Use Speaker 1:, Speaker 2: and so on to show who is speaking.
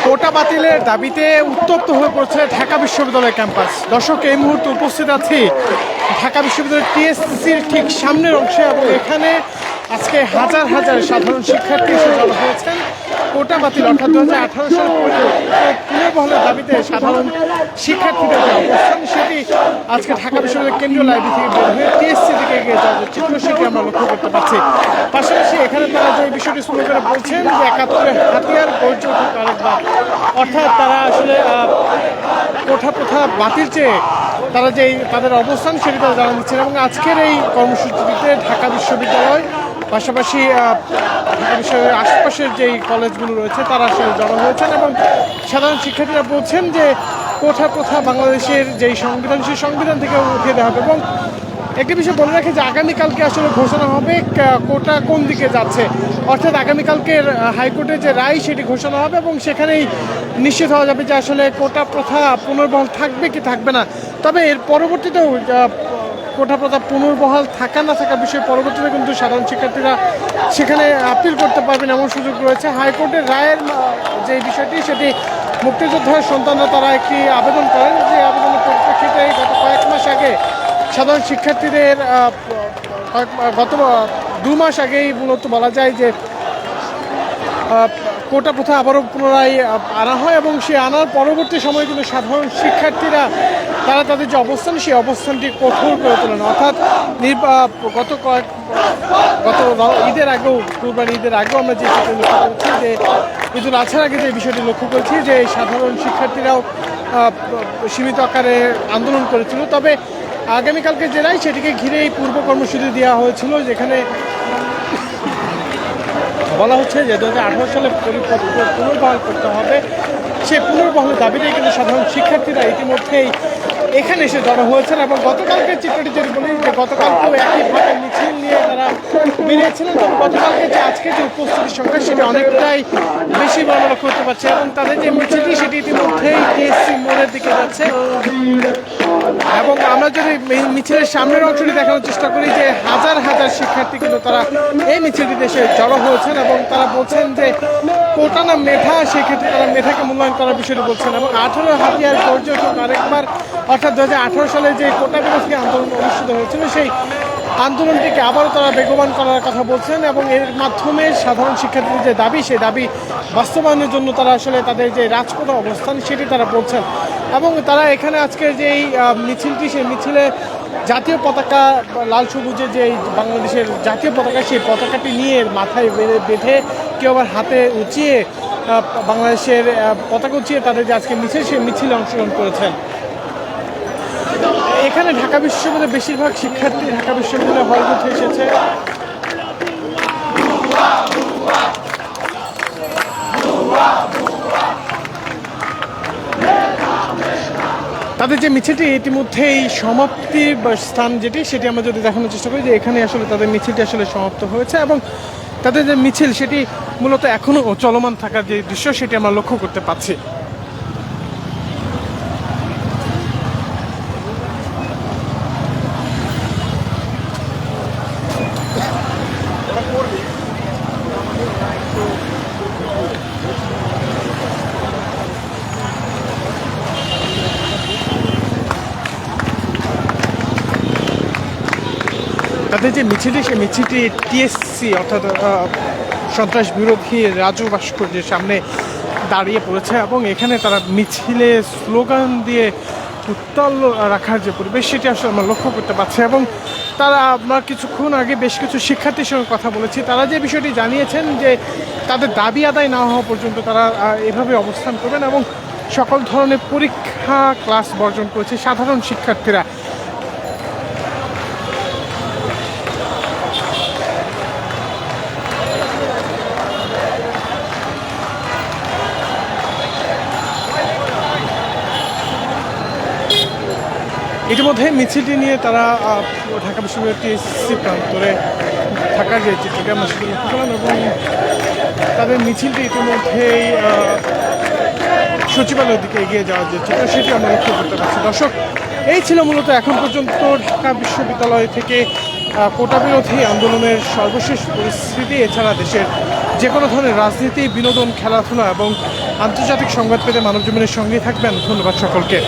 Speaker 1: কোটা বাতিলের দাবিতে উত্তপ্ত হয়ে পড়ছে ঢাকা বিশ্ববিদ্যালয় ক্যাম্পাস। দর্শক, এই মুহূর্তে উপস্থিত আছি ঢাকা বিশ্ববিদ্যালয়ের টিএসসির ঠিক সামনের অংশে, এবং এখানে আজকে হাজার হাজার সাধারণ শিক্ষার্থী এসে জড়ো হয়েছেন কোটা বাতিল অর্থাৎ 2018 সালে পুনর্বহালের দাবিতে সাধারণ শিক্ষার্থীদের যে অবস্থান, সেটি আজকে ঢাকা বিশ্ববিদ্যালয়ের কেন্দ্রীয় লাইব্রেরি থেকে বের হয়ে টিএসসি দিকে এগিয়ে যাওয়ার যে চিত্র, সেটি আমরা লক্ষ্য করতে পারছি। পাশাপাশি এখানে তারা যে বিষয়টি স্লোগান করে বলছেন যে 71 হাতিয়ার গর্জে উঠুক আরেকবার, অর্থাৎ তারা আসলে কোঠা প্রথা বাতিল চেয়ে তারা যে তাদের অবস্থান সেটি তারা জানান দিচ্ছেন। এবং আজকের এই কর্মসূচিটিতে ঢাকা বিশ্ববিদ্যালয় পাশাপাশি ঢাকা বিশ্ববিদ্যালয়ের আশপাশের যেই কলেজগুলো রয়েছে তারা আসলে জড়ো হয়েছেন, এবং সাধারণ শিক্ষার্থীরা বলছেন যে কোঠা প্রথা বাংলাদেশের যেই সংবিধান, সেই সংবিধান থেকে উঠিয়ে দেওয়া হবে। এবং একটি বিষয় বলে রাখি যে আগামীকালকে আসলে ঘোষণা হবে কোটা কোন দিকে যাচ্ছে, অর্থাৎ আগামীকালকের হাইকোর্টের যে রায় সেটি ঘোষণা হবে, এবং সেখানেই নিশ্চিত হওয়া যাবে যে আসলে কোটা প্রথা পুনর্বহাল থাকবে কি থাকবে না। তবে এর পরবর্তীতেও কোটা প্রথা পুনর্বহাল থাকা না থাকার বিষয়ে পরবর্তীতে কিন্তু সাধারণ শিক্ষার্থীরা সেখানে আপিল করতে পারবেন এমন সুযোগ রয়েছে। হাইকোর্টের রায়ের যে বিষয়টি, সেটি মুক্তিযোদ্ধার সন্তানরা তারা একটি আবেদন করেন, যে আবেদনের পরিপ্রেক্ষিতে গত কয়েক মাস আগে সাধারণ শিক্ষার্থীদের গত 2 মাস আগেই মূলত বলা যায় যে কোটা প্রথা আবারও পুনরায় আনা হয়, এবং সে আনার পরবর্তী সময়ে কিন্তু সাধারণ শিক্ষার্থীরা তারা তাদের যে অবস্থান, সেই অবস্থানটি কঠোর করে তোলেন। অর্থাৎ গত ঈদের আগেও, কুরবানি ঈদের আগেও আমরা যে চিত্র লক্ষ্য করছি, যে ঈদুল আজহার আগে যে বিষয়টি লক্ষ্য করছি, যে সাধারণ শিক্ষার্থীরাও সীমিত আকারে আন্দোলন করেছিল। তবে আগামীকালকে যে রায়, সেটিকে ঘিরেই পূর্ব কর্মসূচি দেওয়া হয়েছিল, যেখানে বলা হচ্ছে যে 2018 সালে পুনর্বহাল করতে হবে। সেই পুনর্বহালের দাবিতেই কিন্তু সাধারণ শিক্ষার্থীরা ইতিমধ্যেই এখানে এসে জড়ো হয়েছেন। এবং গতকালকের চিত্রটি যদি বলি, যে গতকালকেও একইভাবে মিছিল নিয়ে তারা বেরিয়েছিলেন, তবে গতকালকে যে আজকে যে উপস্থিতির সংখ্যা, সেটি অনেকটাই বেশি বলে লক্ষ্য করতে পারছে। এবং তাদের যে মিছিলটি, সেটি ইতিমধ্যেই টিএসসি মোড়ের দিকে যাচ্ছে। এবং আমরা যদি মিছিলের সামনের অংশটি দেখানোর চেষ্টা করি, যে হাজার হাজার শিক্ষার্থী কিন্তু তারা এই মিছিলটিতে এসে জড়ো হয়েছেন, এবং তারা বলছেন যে কোটা না মেধা, সেক্ষেত্রে তারা মেধাকে মূল্যায়ন করার বিষয়টি বলছেন। এবং 18 হাতিয়ার গর্জে উঠুক আরেকবার, অর্থাৎ 2018 সালে যে কোটা বিরোধী আন্দোলন অনুষ্ঠিত হয়েছিল, সেই আন্দোলনটিকে আবারও তারা বেগবান করার কথা বলছেন, এবং এর মাধ্যমে সাধারণ শিক্ষার্থীদের যে দাবি, সেই দাবি বাস্তবায়নের জন্য তারা আসলে তাদের যে রাজপথে অবস্থান, সেটি তারা বলছেন। এবং তারা এখানে আজকের যে মিছিলটি, সেই মিছিলে জাতীয় পতাকা, লাল সবুজের যে বাংলাদেশের জাতীয় পতাকা, সেই পতাকাটি নিয়ে মাথায় বেঁধে, কেউ আবার হাতে উঁচিয়ে বাংলাদেশের পতাকা উঁচিয়ে তাদের যে আজকে মিছিল, সেই মিছিলে অংশগ্রহণ করেছেন। এখানে ঢাকা বিশ্ববিদ্যালয়ের বেশিরভাগ শিক্ষার্থী ঢাকা বিশ্ববিদ্যালয়ে হলগুলোতে এসেছে। তাদের যে মিছিলটি ইতিমধ্যেই সমাপ্তির স্থান যেটি, সেটি আমরা যদি দেখানোর চেষ্টা করি, যে এখানে আসলে তাদের মিছিলটি আসলে সমাপ্ত হয়েছে, এবং তাদের যে মিছিল, সেটি মূলত এখনও চলমান থাকার যে দৃশ্য, সেটি আমরা লক্ষ্য করতে পারছি। তাদের যে মিছিলটি, সেই মিছিলটি টিএসসি অর্থাৎ সন্ত্রাস বিরোধী রাজু ভাস্কর্যের সামনে দাঁড়িয়ে পড়েছে, এবং এখানে তারা মিছিলে স্লোগান দিয়ে উত্তাল রাখার যে পরিবেশ, সেটি আসলে আমরা লক্ষ্য করতে পারছি। এবং তারা, আমরা কিছুক্ষণ আগে বেশ কিছু শিক্ষার্থীর সঙ্গে কথা বলেছি, তারা যে বিষয়টি জানিয়েছেন যে তাদের দাবি আদায় না হওয়া পর্যন্ত তারা এভাবে অবস্থান করবেন, এবং সকল ধরনের পরীক্ষা ক্লাস বর্জন করেছে সাধারণ শিক্ষার্থীরা। ইতিমধ্যে মিছিলটি নিয়ে তারা ঢাকা বিশ্ববিদ্যালয়ের টিএসসি প্রান্তরে থাকার যে চিত্রটি আমরা সেটি লক্ষ্য করলাম, এবং তাদের মিছিলটি ইতিমধ্যেই সচিবালয়ের দিকে এগিয়ে যাওয়ার যে চিত্র, সেটি আমরা লক্ষ্য করতে পারছি। দর্শক, এই ছিল মূলত এখন পর্যন্ত ঢাকা বিশ্ববিদ্যালয় থেকে কোটা বিরোধী আন্দোলনের সর্বশেষ পরিস্থিতি, এছাড়া দেশের যে কোনো ধরনের রাজনীতি, বিনোদন, খেলাধুলা এবং আন্তর্জাতিক সংবাদ পেতে মানবজমিনের সঙ্গেই থাকবেন। ধন্যবাদ সকলকে।